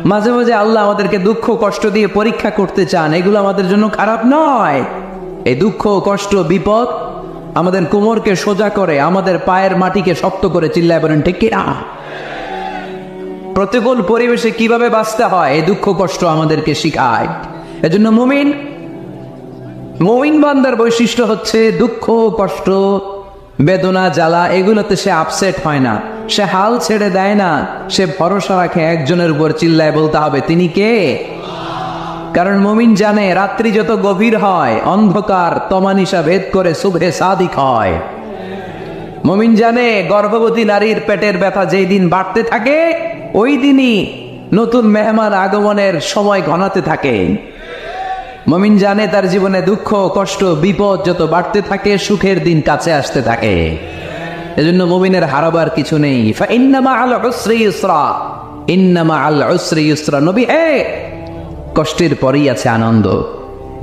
মাঝে মাঝে আল্লাহ আমাদেরকে দুঃখ কষ্ট দিয়ে পরীক্ষা করতে চান, এগুলো আমাদের জন্য খারাপ নয়। এই দুঃখ কষ্ট বিপদ আমাদের কোমরকে সোজা করে, আমাদের পায়ের মাটিকে শক্ত করে, চিল্লায় বলেন ঠিক কিনা? প্রতিকূল পরিবেশে কিভাবে বাঁচতে হয় এই দুঃখ কষ্ট আমাদেরকে শিখায়। এজন্য মুমিন বান্দার বৈশিষ্ট্য হচ্ছে দুঃখ কষ্ট বেদনা জ্বালা এগুলোতে সে আপসেট হয় না, সে হাল ছেড়ে দেয় না, সে ভরসা রাখে একজনের উপর, চিল্লায় বলতে হবে তিনি কে? কারণ মুমিন জানে রাত্রি যত গভীর হয় অন্ধকার তমানিসা ভেদ করে সুবহে সাদিক হয়। মুমিন জানে গর্ভবতী নারীর পেটের ব্যথা যেই দিন বাড়তে থাকে ওই দিনই নতুন মেহমান আগমনের সময় ঘনাতে থাকে। মুমিন জানে তার জীবনে দুঃখ কষ্ট বিপদ যত বাড়তে থাকে সুখের দিন কাছে আসতে থাকে। এজন্য মুমিনের হারাবার কিছু নেই। ইন্না মাআল উসরি ইউসরা, ইন্না মাআল উসরি ইউসরা। নবী কষ্টের পরেই আছে আনন্দ,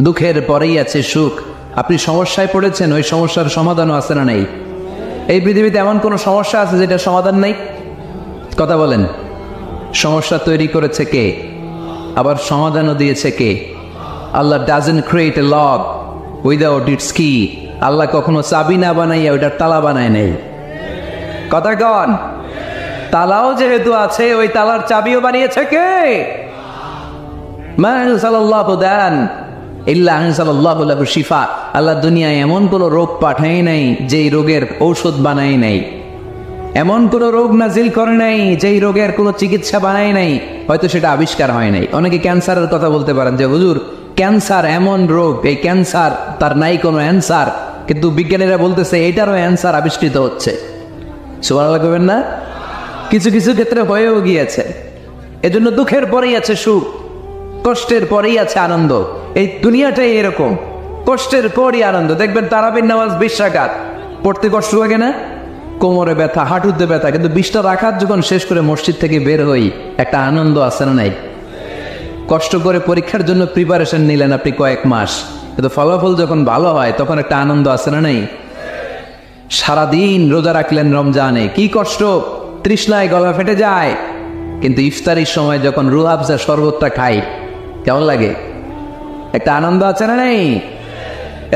দুঃখের পরেই আছে সুখ। আপনি সমস্যায় পড়েছেন, ওই সমস্যার সমাধানও আছে না নাই? এই পৃথিবীতে এমন কোন সমস্যা আছে যেটা সমাধান নাই? কথা বলেন। সমস্যা তৈরি করেছে কে? আবার সমাধানও দিয়েছে কে? Allah doesn't create a lock without its key. Allah কখনো চাবি না বানাইয়া ওইটার তালা বানায় নেই। কথা কন। তালাও যেহেতু আছে ওই তালার চাবিও বানিয়েছে কে? আল্লাহ দুনিয়ায় এমন কোন রোগ পাঠায় নাই যেই রোগের ঔষধ বানায় নাই, এমন কোন রোগ নাজিল করে নাই যেই রোগের কোন চিকিৎসা বানায় নাই, হয়তো সেটা আবিষ্কার হয় নাই। অনেকে ক্যান্সারের কথা বলতে পারেন যে হুজুর ক্যান্সার এমন রোগ, এই ক্যান্সার তার নাই কোনো অ্যান্সার, কিন্তু বিজ্ঞানীরা বলতেছে এটারও অ্যান্সার আবিষ্কৃত হচ্ছে। সুবহানাল্লাহ কইবেন না? কিছু কিছু ক্ষেত্রে হয়েও গিয়েছে। এজন্য দুঃখের পরেই আছে সুখ, কষ্টের পরেই আছে আনন্দ। এই দুনিয়াটাই এরকম, কষ্টের পরই আনন্দ। দেখবেন তারাবির নামাজ 20 রাকাত পড়তে কষ্ট লাগে না? কোমরে ব্যথা, হাঁটুতে ব্যথা, কিন্তু 20টা রাকাত যখন শেষ করে মসজিদ থেকে বের হই একটা আনন্দ আছে না নাই? কষ্ট করে পরীক্ষার জন্য প্রিপারেশন নিলেন আপনি কয়েক মাস, কিন্তু ফলাফল যখন ভালো হয় তখন একটা আনন্দ আছে না নাই? সারাদিন রোজা রাখলেন রমজানে, কি কষ্ট, তৃষ্ণায় গলা ফেটে যায়, কিন্তু ইফতারির সময় যখন রুহ আফজা শরবতটা খাই কেমন লাগে? একটা আনন্দ আছে না নাই?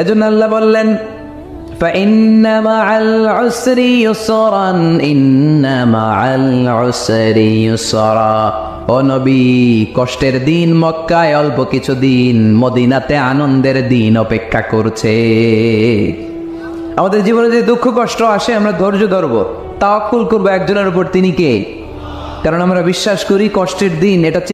এজন্য আল্লাহ বললেন فَإِنَّ مَعَ الْعُسْرِ يُسْرًا إِنَّ مَعَ الْعُسْرِ يُسْرًا। ও নবী, কষ্টের দিন মক্কায় অল্প কিছু দিন, মদিনাতে আনন্দের দিন অপেক্ষা করছে। আমাদের জীবনে যে দুঃখ কষ্ট আসে আমরা ধৈর্য ধরবো, তাওয়াক্কুল করবো একজনের উপর, তিনি কে? কারণ আমরা বিশ্বাস করি কষ্টের দিন এটা